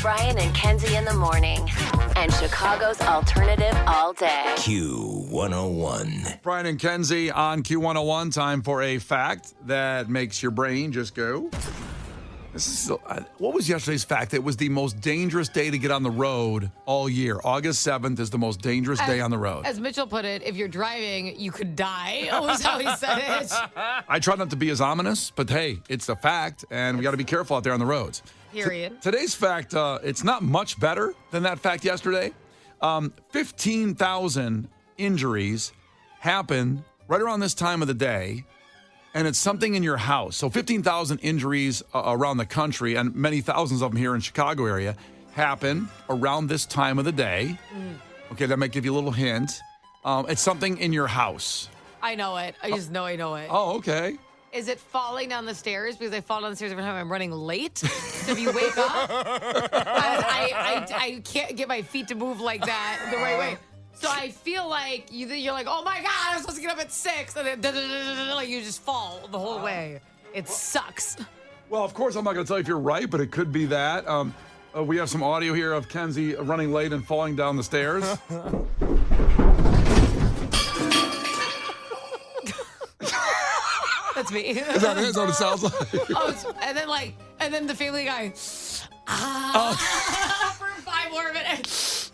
Brian and Kenzie in the morning. And Chicago's alternative all day. Q101. Brian and Kenzie on Q101. Time for a fact that makes your brain just go. What was yesterday's fact? It was the most dangerous day to get on the road all year. August 7th is the most dangerous day on the road. As Mitchell put it, if you're driving, you could die. That was how he said it. I try not to be as ominous, but hey, it's a fact, and we got to be careful out there on the roads. Period. Today's fact, it's not much better than that fact yesterday. 15,000 injuries happen right around this time of the day. And it's something in your house. So 15,000 injuries around the country, and many thousands of them here in Chicago area, happen around this time of the day. Okay, that might give you a little hint. It's something in your house. I know it. I just know I know it. Oh, okay. Is it falling down the stairs? Because I fall down the stairs every time I'm running late. So if you wake up, I can't get my feet to move like that the right way. So I feel like you're like, oh my God, I'm supposed to get up at 6. And then like you just fall the whole way. It sucks. Well, of course, I'm not going to tell you if you're right, but it could be that. We have some audio here of Kenzie running late and falling down the stairs. That's me. Is that it? Is that what it sounds like? And then the Family Guy. For 5 more minutes.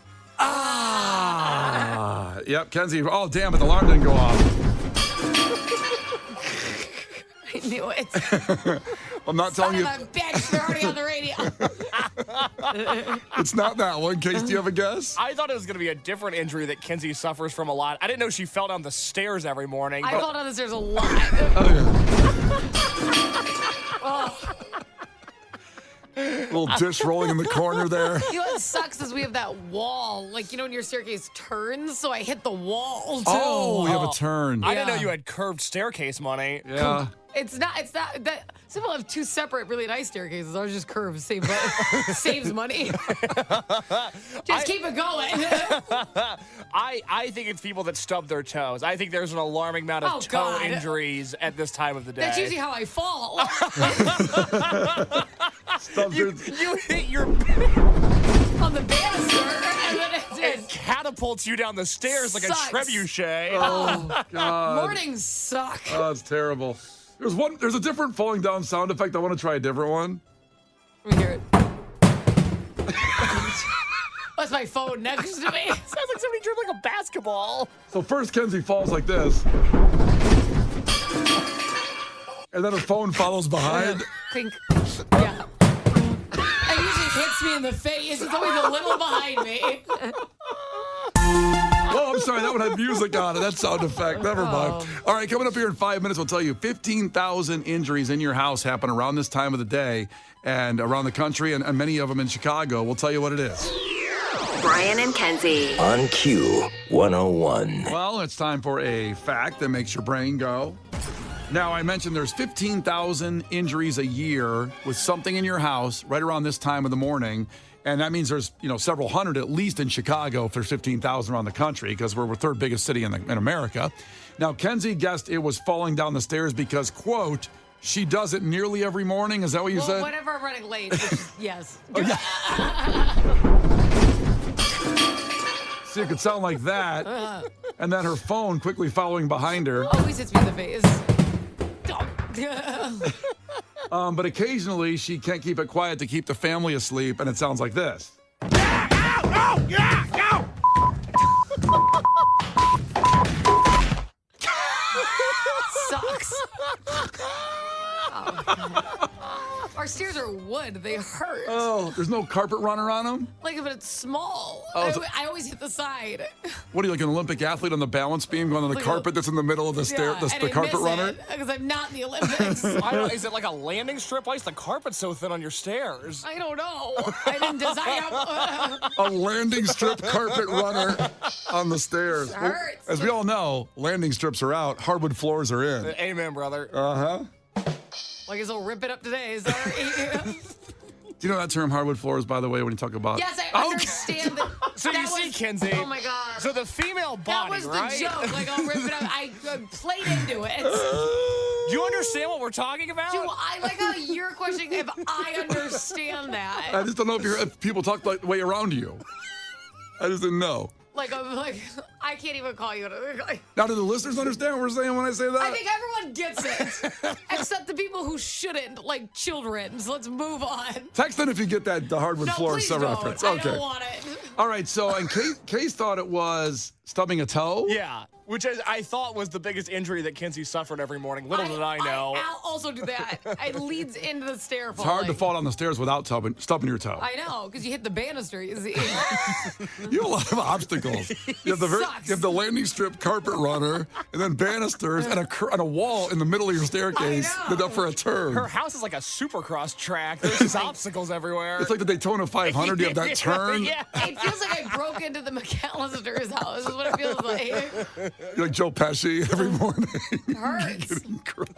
Yep, Kenzie. Oh, damn it. The alarm didn't go off. I knew it. I'm not telling you. Son of a bitch, they're already on the radio. It's not that one. Case, do you have a guess? I thought it was going to be a different injury that Kenzie suffers from a lot. I didn't know she fell down the stairs every morning. I fall down the stairs a lot. Oh, yeah. Little dish rolling in the corner there. You know what sucks is we have that wall. Like, you know when your staircase turns? So I hit the wall, too. Oh, we have a turn. I didn't know you had curved staircase money. Yeah. It's not, that, some people have 2 separate really nice staircases. Ours just curves, saves money. Just keep it going. I think it's people that stub their toes. I think thethe's an alarming amount of toe injuries at this time of the day. That's usually how I fall. You hit your on the banister, and then it catapults you down the stars like a trebuchet. Oh, God. Mornings suck. Oh, it's terrible. There's a different falling down sound effect. I want to try a different one. Let me hear it. That's my phone next to me. Sounds like somebody dribbling like a basketball. So first Kenzie falls like this. And then her phone follows behind. Clink. Yeah. It usually hits me in the face. It's always a little behind me. Oh, I'm sorry. That one had music on it. That sound effect. Never mind. All right, coming up here in 5 minutes, we'll tell you 15,000 injuries in your house happen around this time of the day and around the country, and many of them in Chicago. We'll tell you what it is. Brian and Kenzie. On Q101. Well, it's time for a fact that makes your brain go. Now, I mentioned there's 15,000 injuries a year with something in your house right around this time of the morning. And that means there's, several hundred at least in Chicago if there's 15,000 around the country because we're the 3rd biggest city in America. Now, Kenzie guessed it was falling down the stairs because, quote, she does it nearly every morning. Is that what you said? Well, whenever I'm running late, which is, yes. Oh, yeah. See, it could sound like that. And then her phone quickly following behind her. Always hits me in the face. But occasionally she can't keep it quiet to keep the family asleep, and it sounds like this. Sucks. Oh. Our stairs are wood. They hurt. Oh, there's no carpet runner on them? Like, if it's small. Oh, I always hit the side. What are you, like an Olympic athlete on the balance beam going on the Like carpet that's in the middle of the stair, the carpet runner? Because I'm not in the Olympics. I don't know, is it like a landing strip? Why is the carpet so thin on your stairs? I don't know. I didn't design them. A landing strip carpet runner on the stairs. It hurts. As we all know, landing strips are out, hardwood floors are in. Amen, brother. Uh-huh. Like, it's all rip it up today. Sorry. Do you know that term, hardwood floors, by the way, when you talk about... Yes, I understand that. So you see, Kenzie. Oh, my God. So the female body, that was right? the joke. Like, I'll rip it up. I played into it. Do you understand what we're talking about? Do I like how you're questioning if I understand that? I just don't know if people talk the way around you. I just didn't know. Like, I'm like, I can't even call you. Now, do the listeners understand what we're saying when I say that? I think everyone gets it, except the people who shouldn't, like children. So let's move on. Text in if you get that the hardwood No, floor please sub don't. reference. I Okay. don't want it. All right. So, and Case thought it was stubbing a toe. Yeah, which I thought was the biggest injury that Kenzie suffered every morning. Little did I know. I also do that. It leads into the stair fall. It's hard to fall down the stairs without stubbing your toe. I know, because you hit the banister, you see. You have a lot of obstacles. You have the landing strip carpet runner, and then banisters, and a wall in the middle of your staircase that's up for a turn. Her house is like a supercross track. There's just obstacles everywhere. It's like the Daytona 500. You have that turn. Yeah. It feels like I broke into the McAllister's house, is what it feels like. You're like Joe Pesci every morning. It hurts. Getting crushed.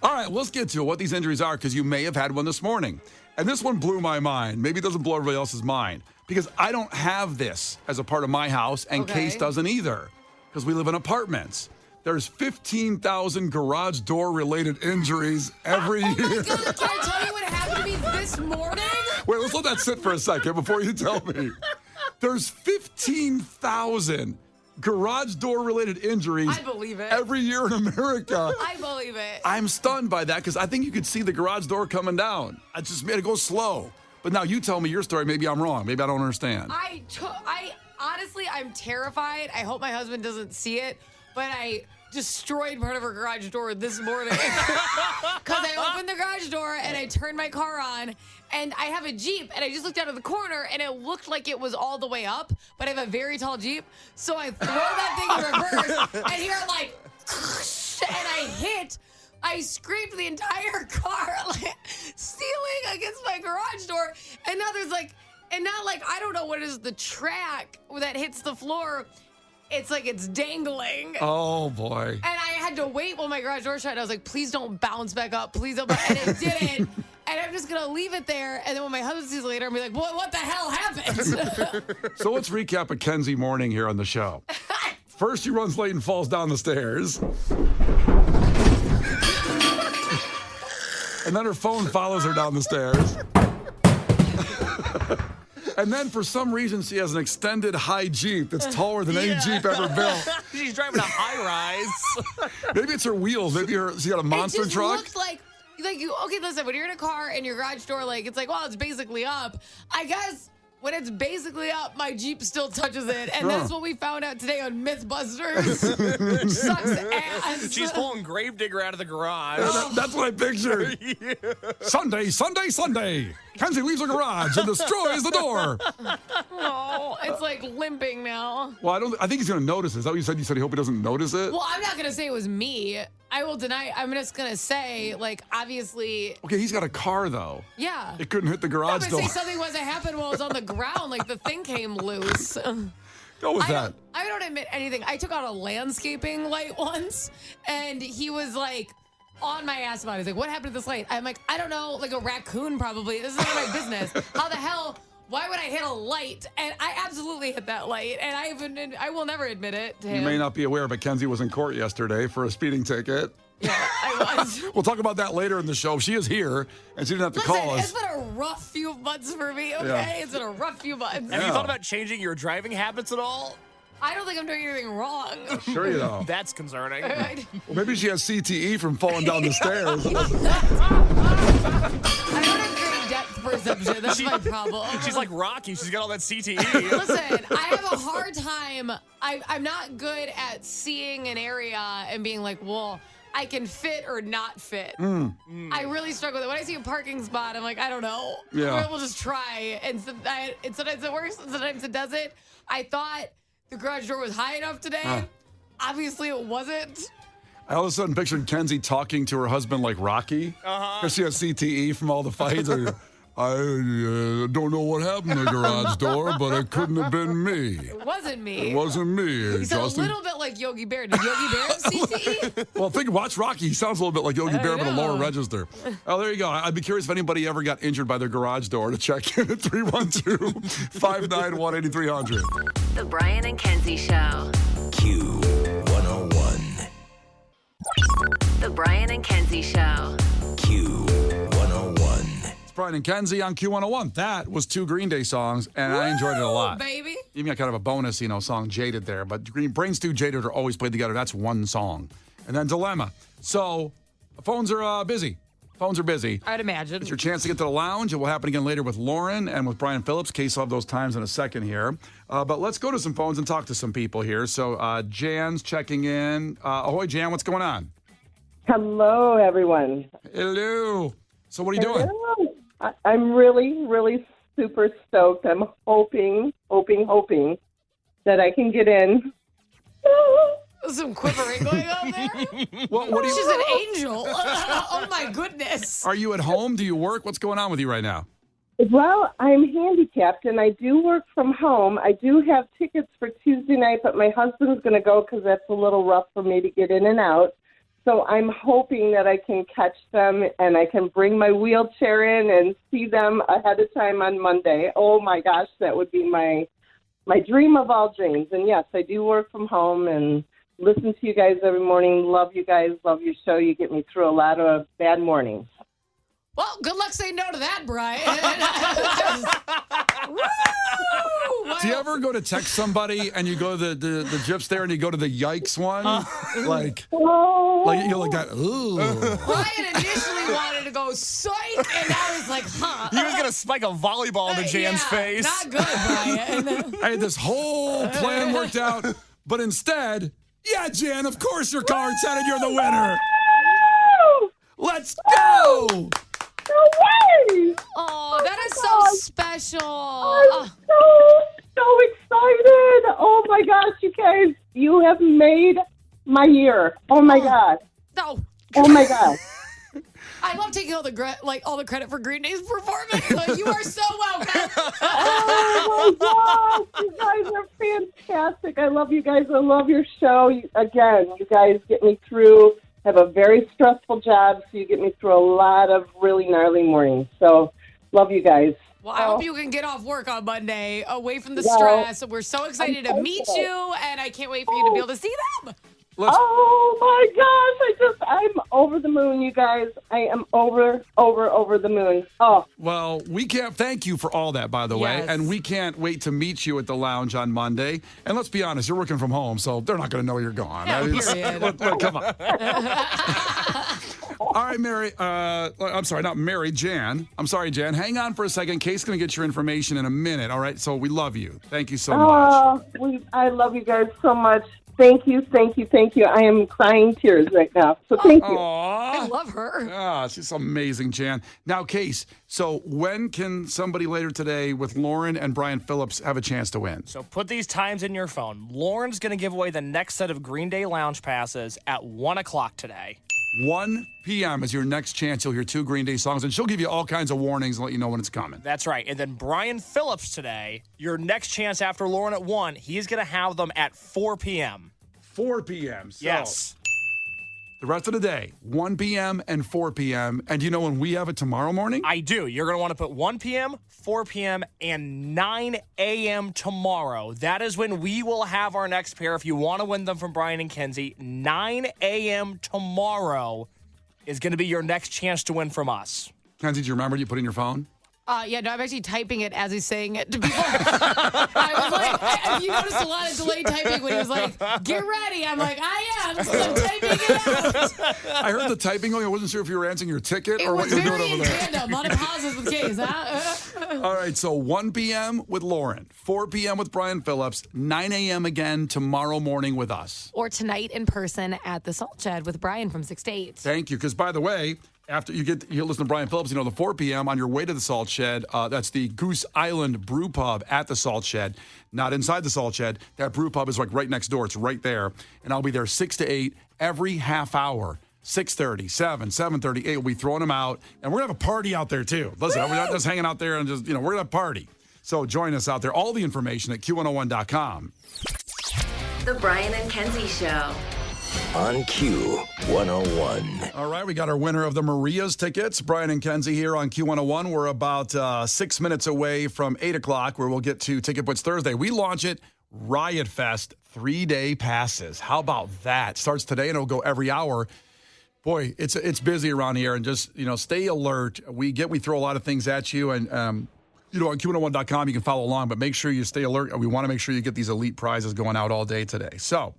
All right, let's get to what these injuries are, because you may have had one this morning. And this one blew my mind. Maybe it doesn't blow everybody else's mind, because I don't have this as a part of my house, and Okay. Case doesn't either, because we live in apartments. There's 15,000 garage door related injuries every year. Oh my God, can I tell you what happened to me this morning? Wait, let's let that sit for a second before you tell me. There's 15,000 garage door related injuries I believe it. every year in America. I believe it. I'm stunned by that, because I think you could see the garage door coming down. I just made it go slow. But now you tell me your story. Maybe I'm wrong. Maybe I don't understand. I honestly, I'm terrified. I hope my husband doesn't see it, but I destroyed part of her garage door this morning because I opened the garage door and I turned my car on, and I have a Jeep, and I just looked out of the corner and it looked like it was all the way up, but I have a very tall Jeep, so I throw that thing in reverse and hear it like, and I scraped the entire car like ceiling against my garage door, and now there's like, and not like, I don't know what is the track that hits the floor. It's like it's dangling. Oh, boy. And I had to wait while my garage door shut. I was like, please don't bounce back up. Please don't. And it didn't. And I'm just going to leave it there. And then when my husband sees it later, I'm be like, what the hell happened? So let's recap a Kenzie morning here on the show. First, she runs late and falls down the stairs. And then her phone follows her down the stairs. And then, for some reason, she has an extended high Jeep that's taller than any Jeep ever built. She's driving a high-rise. Maybe it's her wheels. Maybe she got a monster it just truck. Looked like you. Okay, listen. When you're in a car and your garage door, like it's like, well, it's basically up. I guess when it's basically up, my Jeep still touches it, and that's what we found out today on MythBusters. Sucks ass. She's pulling Gravedigger out of the garage. That's what I pictured. Sunday. Kenzie leaves her garage and destroys the door. Oh, it's like limping now. Well, I think he's going to notice it. Is that what you said? You said he hope he doesn't notice it? Well, I'm not going to say it was me. I will deny. I'm just going to say, like, obviously. Okay, he's got a car, though. Yeah. It couldn't hit the garage I'm door. going to say something wasn't happening while it was on the ground. Like, the thing came loose. Go with that. I don't admit anything. I took out a landscaping light once, and he was like on my ass about it. He's like, what happened to this light? I'm like, I don't know, like a raccoon probably. This is none of my business. How the hell, why would I hit a light? And I absolutely hit that light, and I will never admit it to You him. may not be aware, but Kenzie was in court yesterday for a speeding ticket. Yeah, I was. We'll talk about that later in the show. She is here, and she didn't have to Listen, call it's us. been a rough few months for me, okay? Yeah. It's been a rough few months. Have you thought about changing your driving habits at all? I don't think I'm doing anything wrong. Sure you don't. That's concerning. Well, maybe she has CTE from falling down the stairs. I don't have great depth perception. That's my problem. She's like Rocky. She's got all that CTE. Listen, I have a hard time. I'm not good at seeing an area and being like, well, I can fit or not fit. I really struggle with it. When I see a parking spot, I'm like, I don't know. Yeah. We'll just try. And sometimes it works, and sometimes it doesn't. I thought the garage door was high enough today. Obviously, it wasn't. I all of a sudden pictured Kenzie talking to her husband like Rocky. Because she has CTE from all the fights. I don't know what happened to the garage door, but it couldn't have been me. It wasn't me. It wasn't me. He sounded a Justin. little bit like Yogi Bear. Did Yogi Bear have CTE? Well, watch Rocky. He sounds a little bit like Yogi Bear, but a lower know. register. Oh, there you go. I'd be curious if anybody ever got injured by their garage door, to check in at 312-591-8300. The Brian and Kenzie Show. Q101. The Brian and Kenzie Show. Q101. It's Brian and Kenzie on Q101. That was 2 Green Day songs, and I enjoyed it a lot. Baby. Even got kind of a bonus, song Jaded there. But Brain Stew, Jaded are always played together. That's one song. And then Dilemma. So phones are busy. Phones are busy. I'd imagine. It's your chance to get to the lounge. It will happen again later with Lauren and with Brian Phillips. Case will have those times in a second here. But let's go to some phones and talk to some people here. So Jan's checking in. Ahoy, Jan, what's going on? Hello, everyone. Hello. So what are you doing? I'm really, really super stoked. I'm hoping that I can get in. Some quivering going on there. What are you? She's an angel. Oh, my goodness. Are you at home? Do you work? What's going on with you right now? Well, I'm handicapped, and I do work from home. I do have tickets for Tuesday night, but my husband's going to go because that's a little rough for me to get in and out. So I'm hoping that I can catch them, and I can bring my wheelchair in and see them ahead of time on Monday. Oh, my gosh, that would be my dream of all dreams. And, yes, I do work from home and listen to you guys every morning. Love you guys. Love your show. You get me through a lot of bad mornings. Well, good luck saying no to that, Brian. Do you ever go to text somebody and you go to the GIFs there and you go to the yikes one? Like you're like that, ooh. Brian initially wanted to go psych, and now he's like, huh. He was going to spike a volleyball into Jan's face. Not good, Brian. I had this whole plan worked out, but instead, yeah, Jan, of course your card said it, you're the winner. Let's go! No way! Oh, that is so special. I'm so excited. Oh, my gosh, you guys. You have made my year. Oh, my God. No. Oh, my God. I love taking all the credit for Green Day's performance. You are so welcome. Oh, my gosh. You guys are fantastic. I love you guys. I love your show. You guys get me through. Have a very stressful job, so you get me through a lot of really gnarly mornings. So, love you guys. Well, I hope you can get off work on Monday, away from the stress. We're so excited to meet you, and I can't wait for you to be able to see them. Oh, my gosh. I'm over the moon, you guys. I am over the moon. Oh. Well, we can't thank you for all that, by the way. Yes. And we can't wait to meet you at the lounge on Monday. And let's be honest, you're working from home, so they're not going to know you're gone. Yeah, period. Come on. All right, Mary. I'm sorry, not Mary, Jan. I'm sorry, Jan. Hang on for a second. Kate's going to get your information in a minute, all right? So we love you. Thank you so much. I love you guys so much. Thank you. I am crying tears right now. So thank you. I love her. Ah, she's amazing, Jan. Now, Case, so when can somebody later today with Lauren and Brian Phillips have a chance to win? So put these times in your phone. Lauren's going to give away the next set of Green Day lounge passes at 1 o'clock today. 1 p.m. is your next chance. You'll hear 2 Green Day songs, and she'll give you all kinds of warnings and let you know when it's coming. That's right. And then Brian Phillips today, your next chance after Lauren at 1, he's going to have them at 4 p.m. 4 p.m. So yes. The rest of the day, 1 p.m. and 4 p.m. And do you know when we have it tomorrow morning? I do. You're going to want to put 1 p.m., 4 p.m., and 9 a.m. tomorrow. That is when we will have our next pair. If you want to win them from Brian and Kenzie, 9 a.m. tomorrow is going to be your next chance to win from us. Kenzie, do you remember what you put in your phone? Yeah, no, I'm actually typing it as he's saying it to people. I was like, you noticed a lot of delayed typing when he was like, get ready. I'm like, I am, so I'm typing it out. I heard the typing going. I wasn't sure if you were answering your ticket or what you you were were doing very over there. tandem. A lot of pauses with Case, huh? All right, so 1 p.m. with Lauren, 4 p.m. with Brian Phillips, 9 a.m. again tomorrow morning with us. Or tonight in person at the Salt Shed with Brian from 6 to 8. Thank you, because by the way, after you listen to Brian Phillips, the 4 p.m. on your way to the Salt Shed, that's the Goose Island Brew Pub at the Salt Shed, not inside the Salt Shed. That brew pub is like right next door. It's right there. And I'll be there 6 to 8 every half hour. 6:30, 7, 7:30, 8. We'll be throwing them out. And we're going to have a party out there, too. Listen, we're not just hanging out there and just, we're going to have a party. So join us out there. All the information at Q101.com. The Brian and Kenzie Show. On Q101. All right, we got our winner of the Maria's tickets. Brian and Kenzie here on Q101. We're about 6 minutes away from 8 o'clock where we'll get to Ticket Blitz Thursday. We launch it, Riot Fest 3-day passes. How about that? Starts today and it'll go every hour. Boy, it's busy around here, and just stay alert. We throw a lot of things at you, and on Q101.com you can follow along, but make sure you stay alert. We want to make sure you get these elite prizes going out all day today. So,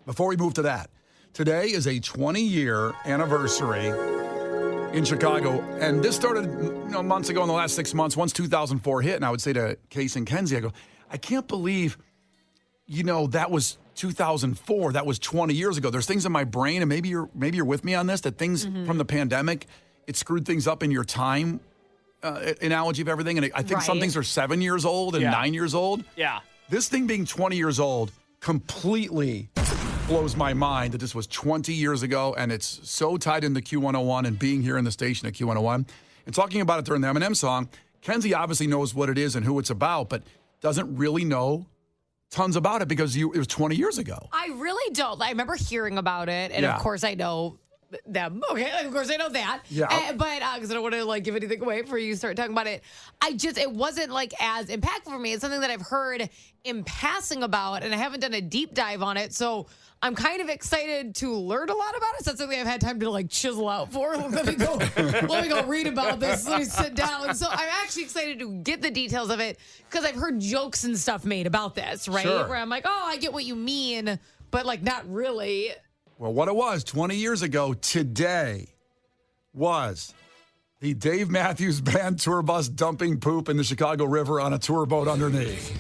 before we move to that, today is a 20-year anniversary in Chicago, and this started months ago in the last 6 months. Once 2004 hit, and I would say to Case and Kenzie, I go, I can't believe, that was 2004. That was 20 years ago. There's things in my brain, and maybe you're with me on this, that things from the pandemic, it screwed things up in your time analogy of everything. And I think some things are 7 years old and 9 years old. Yeah. This thing being 20 years old completely blows my mind that this was 20 years ago, and it's so tied into Q101 and being here in the station at Q101 and talking about it during the Eminem song. Kenzie obviously knows what it is and who it's about, but doesn't really know tons about it because it was 20 years ago. I really don't. I remember hearing about it, and of course I know them. Okay, of course I know that. Yeah. But because I don't want to give anything away before you start talking about it, it wasn't as impactful for me. It's something that I've heard in passing about, and I haven't done a deep dive on it. So I'm kind of excited to learn a lot about it. So that's something I've had time to chisel out for. Let me go read about this. Let me sit down. So I'm actually excited to get the details of it because I've heard jokes and stuff made about this, right? Sure. Where I'm like, oh, I get what you mean, but not really. Well, what it was 20 years ago today was the Dave Matthews Band tour bus dumping poop in the Chicago River on a tour boat underneath.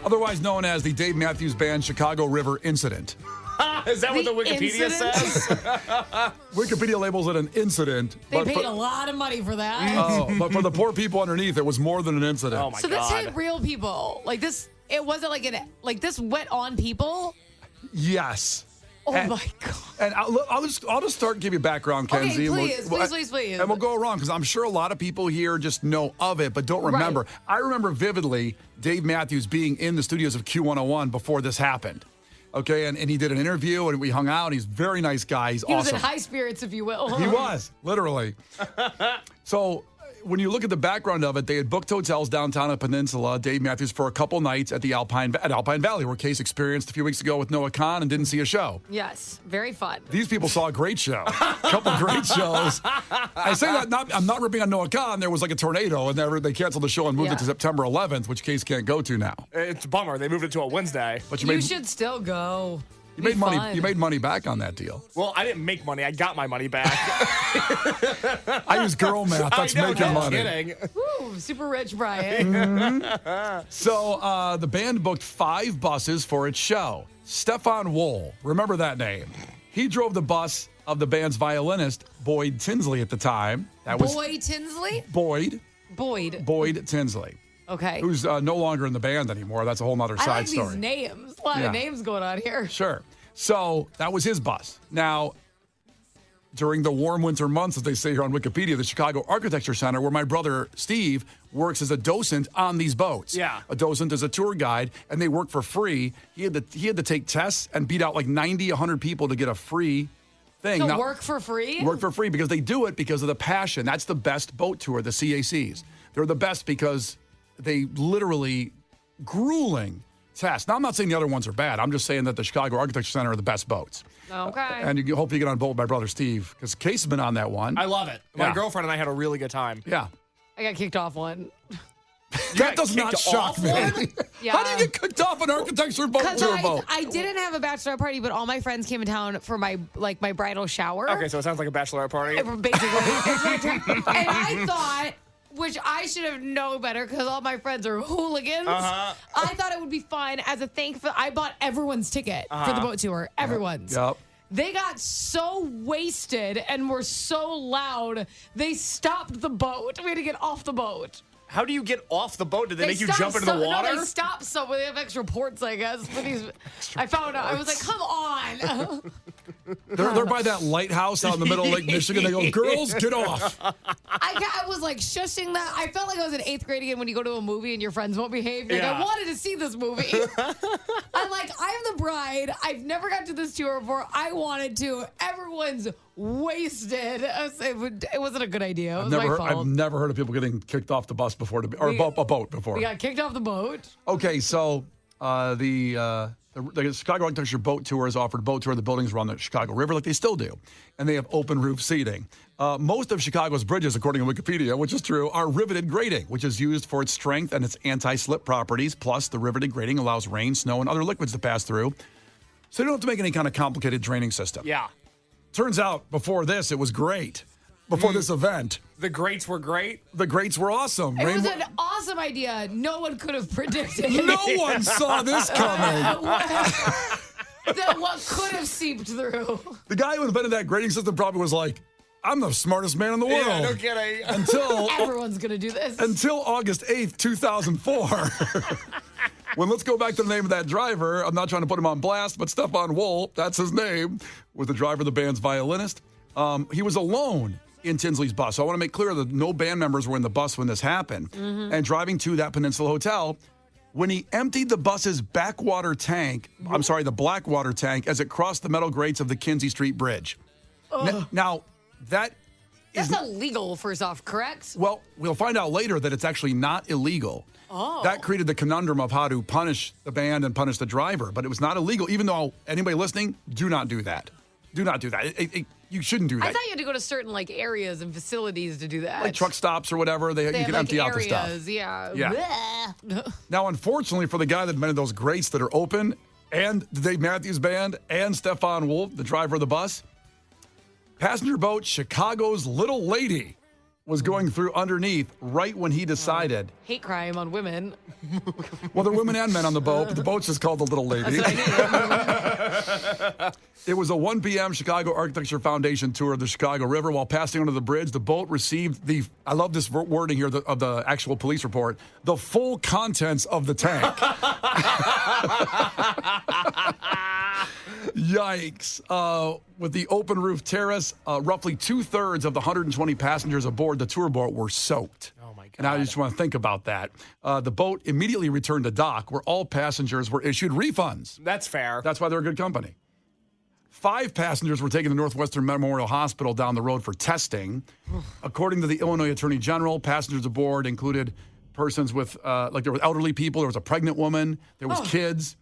Otherwise known as the Dave Matthews Band Chicago River Incident. Is that what the Wikipedia says? Wikipedia labels it an incident. They paid a lot of money for that. But for the poor people underneath, it was more than an incident. Oh, my So God. this hit real people. This, it wasn't this went on people. Yes. Oh my God. And I'll just start give you background, Kenzie. Okay, and please. And we'll go around because I'm sure a lot of people here just know of it, but don't remember. Right. I remember vividly Dave Matthews being in the studios of Q101 before this happened. Okay, and he did an interview, and we hung out, and he's a very nice guy. He's He was awesome. in high spirits, if you will. He was, literally. So when you look at the background of it, they had booked hotels downtown at Peninsula, Dave Matthews, for a couple nights at the Alpine Valley, where Case experienced a few weeks ago with Noah Khan and didn't see a show. Yes, very fun. These people saw a great show, a couple great shows. I say that I'm not ripping on Noah Khan. There was a tornado, and they canceled the show and moved it to September 11th, which Case can't go to now. It's a bummer. They moved it to a Wednesday. But You should still go. You made money. Fun. You made money back on that deal. Well, I didn't make money. I got my money back. I use girl math. That's I know, making no money. kidding. Woo, super rich, Brian. So the band booked 5 buses for its show. Stefan Wohl, remember that name? He drove the bus of the band's violinist, Boyd Tinsley, at the time. That was Boyd Tinsley? Boyd Boyd. Tinsley, Okay. who's no longer in the band anymore. That's a whole nother I side like story. these names. A lot of names going on here. Sure. So that was his bus. Now, during the warm winter months, as they say here on Wikipedia, the Chicago Architecture Center, where my brother Steve works as a docent on these boats. Yeah. A docent is a tour guide, and they work for free. He had to take tests and beat out 90, 100 people to get a free thing. So Now, work for free? work for free because they do it because of the passion. That's the best boat tour, the CACs. They're the best because they literally grueling tests. Now, I'm not saying the other ones are bad. I'm just saying that the Chicago Architecture Center are the best boats. Okay. And you hope you get on boat with my brother Steve because Case has been on that one. I love it. My Yeah. girlfriend and I had a really good time. Yeah. I got kicked off one. That does not kicked shock off me. one? Yeah. How do you get kicked off an architecture boat Because tour boat? I didn't have a bachelor party, but all my friends came in town for my bridal shower. Okay, so it sounds like a bachelorette party. Basically. And I thought, which I should have known better because all my friends are hooligans. Uh-huh. I thought it would be fun as a thank. I bought everyone's ticket for the boat tour. Everyone's. Yep. They got so wasted and were so loud, they stopped the boat. We had to get off the boat. How do you get off the boat? Did they make you stopped jump into the water? No, they stopped somewhere. They have extra ports, I guess. For these, I found out. I was like, come on. They're by that lighthouse out in the middle of Lake Michigan. They go, girls, get off. I was like shushing that. I felt like I was in 8th grade again when you go to a movie and your friends won't behave. You're like, Yeah. I wanted to see this movie. I'm like, I'm the bride. I've never got to this tour before. I wanted to. Everyone's wasted. It wasn't a good idea. It was my fault. I've never heard of people getting kicked off the bus before, or a boat before. We got kicked off the boat. Okay, so the The Chicago Architecture Boat Tour has offered a boat tour of the buildings around the Chicago River like they still do. And they have open roof seating. Most of Chicago's bridges, according to Wikipedia, which is true, are riveted grating, which is used for its strength and its anti-slip properties. Plus, the riveted grating allows rain, snow, and other liquids to pass through. So you don't have to make any kind of complicated draining system. Yeah. Turns out, before this, it was great. Before this event. The grates were great. The grates were awesome. It was an awesome idea. No one could have predicted it. No one saw this coming. That what could have seeped through. The guy who invented that grading system probably was like, I'm the smartest man in the world. Yeah, no kidding. Everyone's going to do this. Until August 8th, 2004. When let's go back to the name of that driver. I'm not trying to put him on blast, but Stefan Wohl, that's his name, was the driver of the band's violinist. He was alone in Tinsley's bus. So I want to make clear that no band members were in the bus when this happened. Mm-hmm. And driving to that Peninsula Hotel, when he emptied the bus's backwater tank, the Blackwater tank, as it crossed the metal grates of the Kenzie Street Bridge. Now, that's illegal, first off, correct? Well, we'll find out later that it's actually not illegal. Oh. That created the conundrum of how to punish the band and punish the driver. But it was not illegal, even though anybody listening, do not do that. Do not do that. You shouldn't do that. I thought you had to go to certain areas and facilities to do that. Like truck stops or whatever. You can empty out the stuff. Yeah. Now, unfortunately for the guy that invented those grates that are open, and the Dave Matthews Band, and Stefan Wohl, the driver of the bus, passenger boat Chicago's Little Lady was going through underneath right when he decided. Hate crime on women. Well, there are women and men on the boat, but the boat's just called the Little Lady. It was a 1 p.m. Chicago Architecture Foundation tour of the Chicago River. While passing under the bridge, the boat received I love this wording here of the actual police report, the full contents of the tank. Yikes. With the open roof terrace, roughly 2/3 of the 120 passengers aboard the tour boat were soaked. Oh, my God. And I just want to think about that. The boat immediately returned to dock, where all passengers were issued refunds. That's fair. That's why they're a good company. 5 passengers were taken to Northwestern Memorial Hospital down the road for testing. According to the Illinois Attorney General, passengers aboard included persons with, there were elderly people, there was a pregnant woman, there was kids.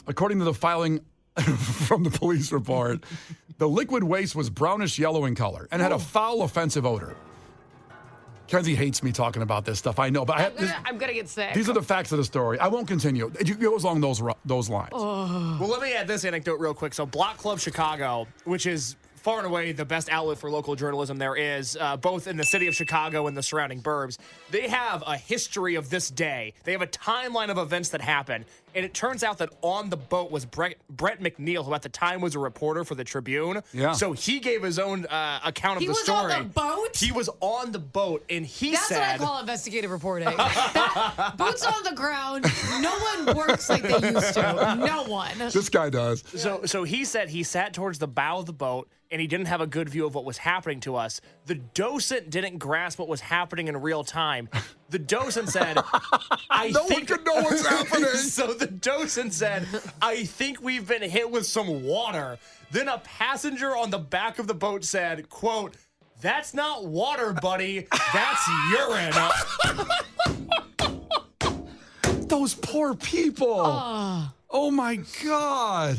According to the filing from the police report, the liquid waste was brownish yellow in color and had a foul, offensive odor. Kenzie hates me talking about this stuff, I know, but I'm going to get sick. These are the facts of the story. I won't continue. It goes along those lines. Well, let me add this anecdote real quick. So Block Club Chicago, which is far and away the best outlet for local journalism there is, both in the city of Chicago and the surrounding burbs, they have a history of this day. They have a timeline of events that happen. And it turns out that on the boat was Brett McNeil, who at the time was a reporter for the Tribune. Yeah. So he gave his own account of the story. He was on the boat? He was on the boat, and That's what I call investigative reporting. Boots on the ground. No one works like they used to. No one. This guy does. So he said he sat towards the bow of the boat, and he didn't have a good view of what was happening to us. The docent didn't grasp what was happening in real time. The docent said, No one could know what's happening. So the docent said, I think we've been hit with some water. Then a passenger on the back of the boat said, quote, that's not water, buddy. That's urine. Those poor people. Oh, my God.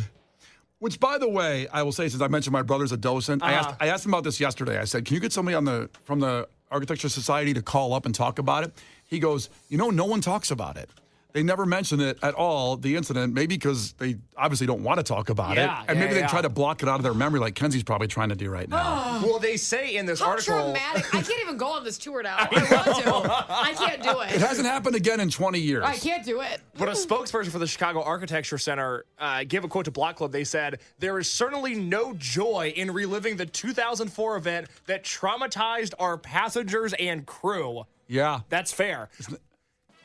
Which, by the way, I will say, since I mentioned my brother's a docent, I asked him about this yesterday. I said, can you get somebody from the Architecture Society to call up and talk about it? He goes, no one talks about it. They never mention it at all, the incident, maybe because they obviously don't want to talk about it. And maybe they try to block it out of their memory like Kenzie's probably trying to do right now. Well, they say in this article... How traumatic. I can't even go on this tour now. I want to. I can't do it. It hasn't happened again in 20 years. I can't do it. But a spokesperson for the Chicago Architecture Center gave a quote to Block Club. They said, there is certainly no joy in reliving the 2004 event that traumatized our passengers and crew. Yeah. That's fair.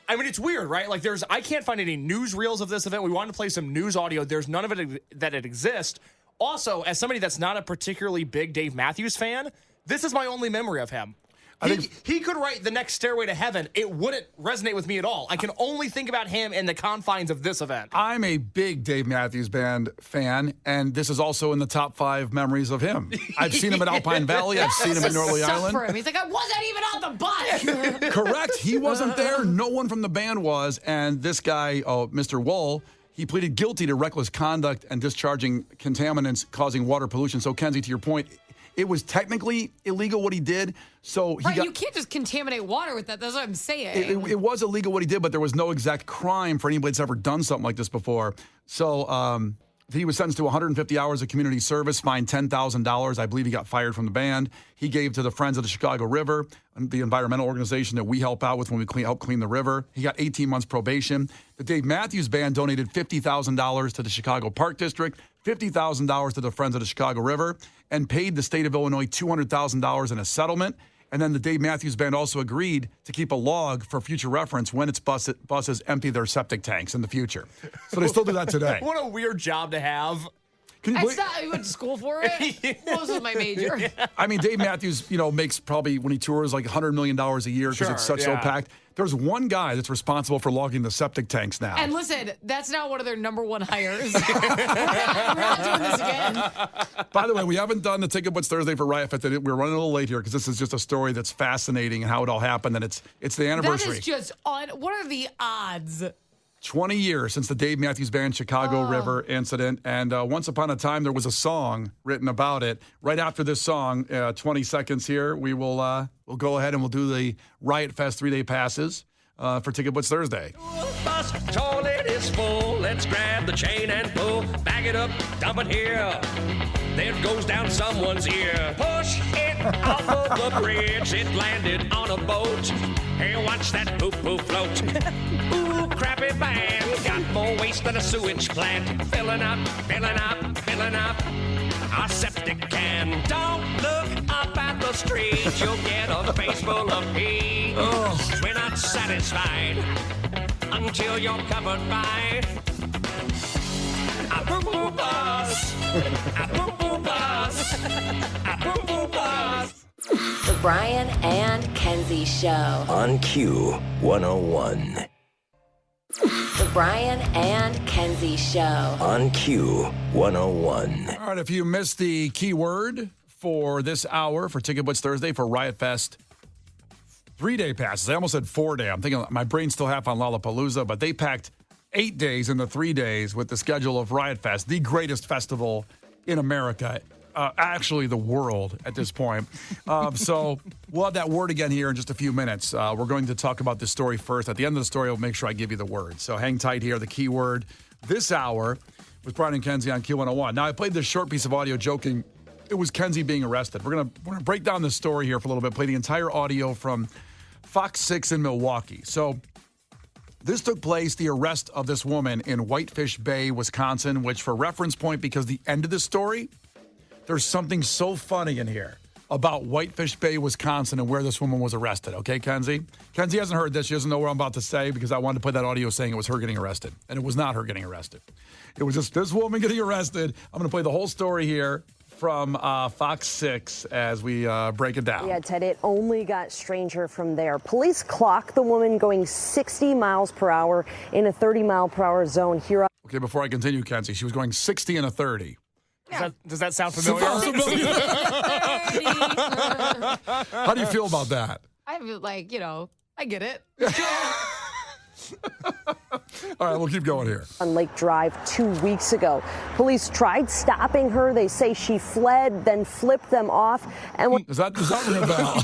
I mean, it's weird, right? Like, I can't find any newsreels of this event. We wanted to play some news audio. There's none of it that it exists. Also, as somebody that's not a particularly big Dave Matthews fan, this is my only memory of him. He could write The Next Stairway to Heaven. It wouldn't resonate with me at all. I can only think about him in the confines of this event. I'm a big Dave Matthews Band fan, and this is also in the top 5 memories of him. I've seen him at Alpine Valley. I've seen him at Norley Island. For him. He's like, I wasn't even on the bus. Correct. He wasn't there. No one from the band was. And this guy, Mr. Wohl, He pleaded guilty to reckless conduct and discharging contaminants causing water pollution. So, Kenzie, to your point, it was technically illegal what he did. So you can't just contaminate water with that. That's what I'm saying. It was illegal what he did, but there was no exact crime for anybody that's ever done something like this before. So he was sentenced to 150 hours of community service, fined $10,000. I believe he got fired from the band. He gave to the Friends of the Chicago River, the environmental organization that we help out with when we help clean the river. He got 18 months probation. The Dave Matthews Band donated $50,000 to the Chicago Park District, $50,000 to the Friends of the Chicago River, and paid the state of Illinois $200,000 in a settlement. And then the Dave Matthews Band also agreed to keep a log for future reference when its buses empty their septic tanks in the future. So they still do that today. What a weird job to have. Can you believe? I went to school for it. Well, this was my major. I mean, Dave Matthews, makes probably when he tours like $100 million a year because it's so packed. There's one guy that's responsible for logging the septic tanks now. And listen, that's not one of their number one hires. we're not doing this again. By the way, we haven't done the Ticket What's Thursday for Riot Fest. We're running a little late here because this is just a story that's fascinating and how it all happened. And it's the anniversary. That is just what are the odds? 20 years since the Dave Matthews Band Chicago River incident. And once upon a time, there was a song written about it. Right after this song, 20 seconds here, we'll go ahead and we'll do the Riot Fest 3-day passes for Ticket What's Thursday. Bus toilet is full. Let's grab the chain and pull. Bag it up, dump it here. There it goes down someone's ear. Push it off of the bridge. It landed on a boat. Hey, watch that poo-poo float. Ooh, crappy band. Got more waste than a sewage plant. Filling up, filling up, filling up. Our septic can. Don't look up at the street. You'll get a face full of pee. We're not satisfied until you're covered by a poo-poo bus. A poo-poo bus. A poo-poo bus. The Brian and Kenzie Show. On Q101. The Brian and Kenzie Show. On Q101. All right, if you missed the keyword for this hour for Ticket What's Thursday for Riot Fest 3-day passes. I almost said 4-day. I'm thinking my brain's still half on Lollapalooza, but they packed 8 days into 3 days with the schedule of Riot Fest, the greatest festival in America. Actually, the world at this point. So we'll have that word again here in just a few minutes. We're going to talk about this story first. At the end of the story, I'll make sure I give you the word. So hang tight here. The key word this hour was Brian and Kenzie on Q101. Now, I played this short piece of audio joking. It was Kenzie being arrested. We're gonna break down this story here for a little bit, play the entire audio from Fox 6 in Milwaukee. So this took place, the arrest of this woman in Whitefish Bay, Wisconsin, which for reference point, because the end of the story, there's something so funny in here about Whitefish Bay, Wisconsin, and where this woman was arrested. Okay, Kenzie? Kenzie hasn't heard this. She doesn't know what I'm about to say because I wanted to play that audio saying it was her getting arrested. And it was not her getting arrested. It was just this woman getting arrested. I'm going to play the whole story here from Fox 6 as we break it down. Yeah, Ted, it only got stranger from there. Police clocked the woman going 60 miles per hour in a 30-mile-per-hour zone here. Okay, before I continue, Kenzie, she was going 60 and a 30. Does that sound familiar? How do you feel about that? I feel like, I get it. All right, we'll keep going here. On Lake Drive 2 weeks ago, police tried stopping her. They say she fled, then flipped them off. And Does that ring a bell?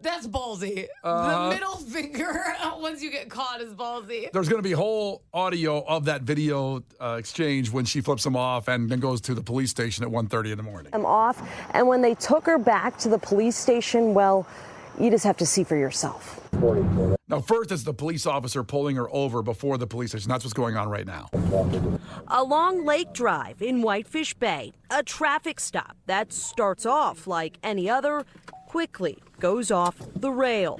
That's ballsy. The middle finger, once you get caught, is ballsy. There's going to be whole audio of that video exchange when she flips him off and then goes to the police station at 1:30 in the morning. them off. And when they took her back to the police station, well, you just have to see for yourself. Now, first, it's the police officer pulling her over before the police station. That's what's going on right now. Along Lake Drive in Whitefish Bay, a traffic stop that starts off like any other, quickly goes off the rail.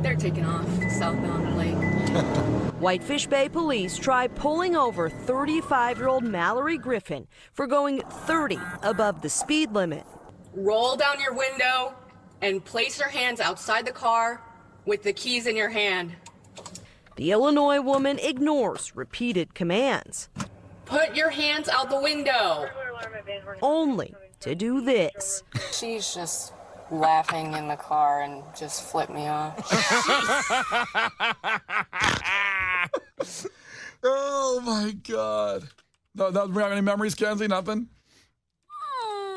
They're taking off southbound to Lake. Whitefish Bay police try pulling over 35-year-old Mallory Griffin for going 30 above the speed limit. Roll down your window and place your hands outside the car with the keys in your hand. The Illinois woman ignores repeated commands. Put your hands out the window. Only to do this. She's just laughing in the car and just flipped me off. Oh my God. No, do we have any memories, Kenzie? Nothing?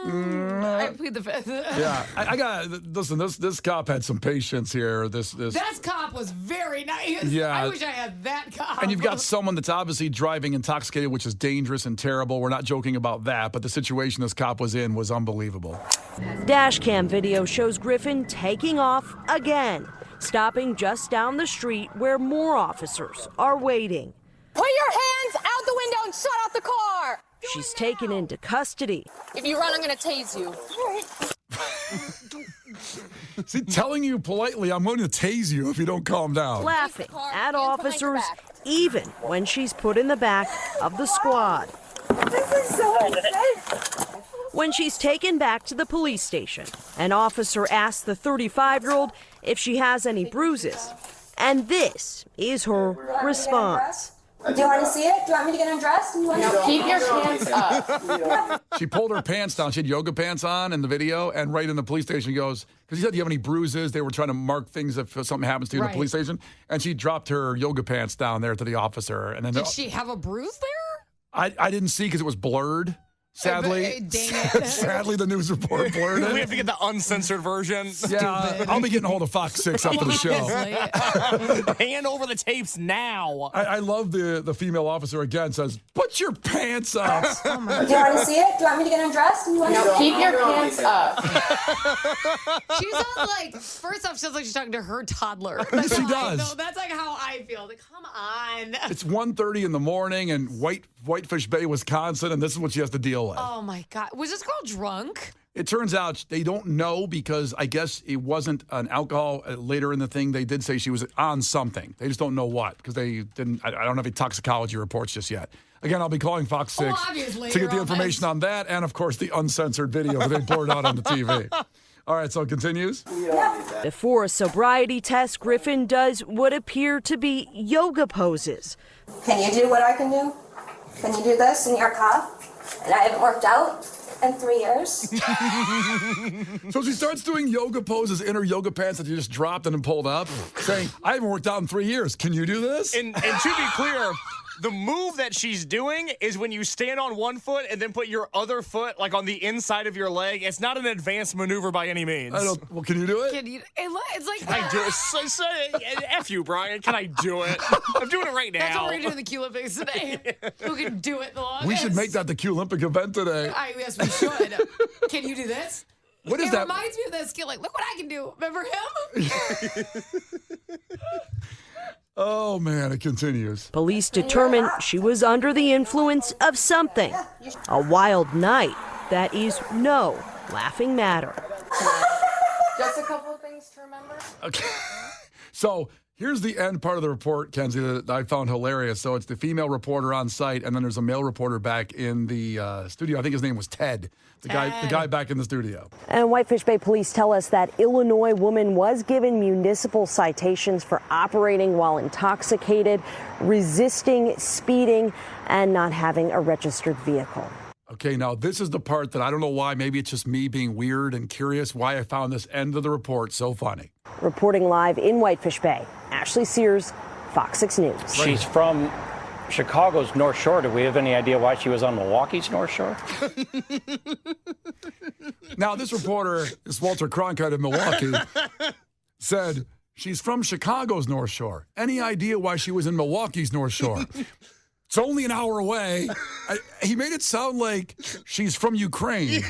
I plead the fifth. Yeah, I got. Listen, this cop had some patience here. That cop was very nice. Yeah. I wish I had that cop. And you've got someone that's obviously driving intoxicated, which is dangerous and terrible. We're not joking about that, but the situation this cop was in was unbelievable. Dashcam video shows Griffin taking off again, stopping just down the street where more officers are waiting. Put your hands out the window and shut out the car. She's taken into custody. If you run, I'm going to tase you. See, telling you politely, I'm going to tase you if you don't calm down. Laughing at officers, even when she's put in the back of the squad. This is so unsafe. When she's taken back to the police station, an officer asks the 35-year-old if she has any bruises. And this is her response. Do you want to see it? Do you want me to get undressed? Keep your hands up. She pulled her pants down. She had yoga pants on in the video, and right in the police station goes, because he said, do you have any bruises? They were trying to mark things if something happens to you in the police station. And she dropped her yoga pants down there to the officer. And then Did she have a bruise there? I didn't see because it was blurred. Sadly, Dang it. sadly, the news report blurred it. We have to get the uncensored version. Yeah, I'll be getting a hold of Fox 6 after the show. Hand over the tapes now. I love the female officer again says, put your pants up. Do you want to see it? Do you want me to get undressed? Keep your hands up. She sounds like, first off, she sounds like she's talking to her toddler. She does. No, that's like how I feel. Like, come on. It's 1:30 in the morning in Whitefish Bay, Wisconsin, and this is what she has to deal with. Oh, my God. Was this girl drunk? It turns out they don't know because I guess it wasn't an alcohol. Later in the thing, they did say she was on something. They just don't know what because they didn't. I don't have any toxicology reports just yet. Again, I'll be calling Fox 6 to get the information on that and, of course, the uncensored video that they blurred out on the TV. All right, so it continues. Before a sobriety test, Griffin does what appear to be yoga poses. Can you do what I can do? Can you do this in your car? And I haven't worked out in 3 years. So she starts doing yoga poses in her yoga pants that you just dropped and then pulled up, saying, I haven't worked out in 3 years. Can you do this? And to be clear, the move that she's doing is when you stand on one foot and then put your other foot like on the inside of your leg. It's not an advanced maneuver by any means. Well, can you do it? It's like Can I do it? F you, Brian. Can I do it? I'm doing it right now. That's what we're doing in the Q Olympics today. Who can do it the longest? We should make that the Q Olympic event today. Yes, we should. Can you do this? What is it that? It reminds me of that skill. Like, look what I can do. Remember him? Oh, man, it continues. Police determined she was under the influence of something. A wild night that is no laughing matter. Just a couple of things to remember. Okay. So here's the end part of the report, Kenzie, that I found hilarious. So it's the female reporter on site, and then there's a male reporter back in the studio. I think his name was Ted, the guy back in the studio. And Whitefish Bay police tell us that Illinois woman was given municipal citations for operating while intoxicated, resisting speeding, and not having a registered vehicle. Okay, now this is the part that I don't know why. Maybe it's just me being weird and curious why I found this end of the report so funny. Reporting live in Whitefish Bay, Ashley Sears, Fox 6 News. She's from Chicago's North Shore. Do we have any idea why she was on Milwaukee's North Shore? Now, this reporter, this Walter Cronkite of Milwaukee, said she's from Chicago's North Shore. Any idea why she was in Milwaukee's North Shore? It's only an hour away. He made it sound like she's from Ukraine.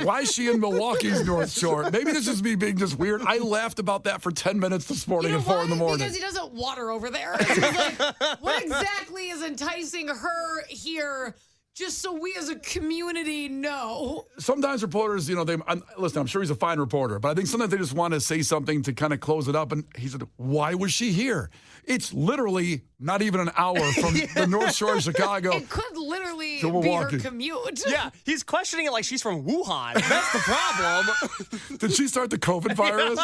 Why is she in Milwaukee's North Shore? Maybe this is me being just weird. I laughed about that for 10 minutes this morning at 4 in the morning. Because he doesn't water over there. So like, what exactly is enticing her here? Just so we as a community know. Sometimes reporters, listen, I'm sure he's a fine reporter, but I think sometimes they just want to say something to kind of close it up. And he said, why was she here? It's literally not even an hour from the North Shore of Chicago. It could literally to be her Milwaukee. Commute. Yeah, he's questioning it like she's from Wuhan. That's the problem. Did she start the COVID virus?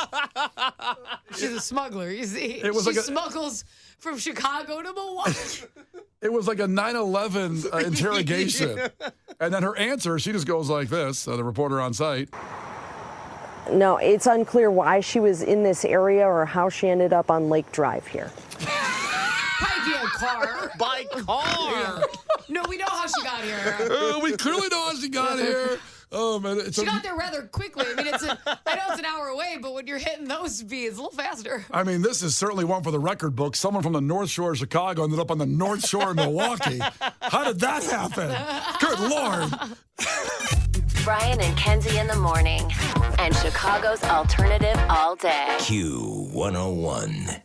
She's a smuggler, you see. It was she like smuggles from Chicago to Milwaukee. It was like a 9/11 interrogation. And then her answer, she just goes like this, the reporter on site. No, it's unclear why she was in this area or how she ended up on Lake Drive here. Probably via car. By car. No, we know how she got here. We clearly know how she got here. Oh, man. She got there rather quickly. I mean, I know it's an hour away, but when you're hitting those speeds, it's a little faster. I mean, this is certainly one for the record book. Someone from the North Shore of Chicago ended up on the North Shore of Milwaukee. How did that happen? Good Lord. Brian and Kenzie in the morning. And Chicago's alternative all day. Q101.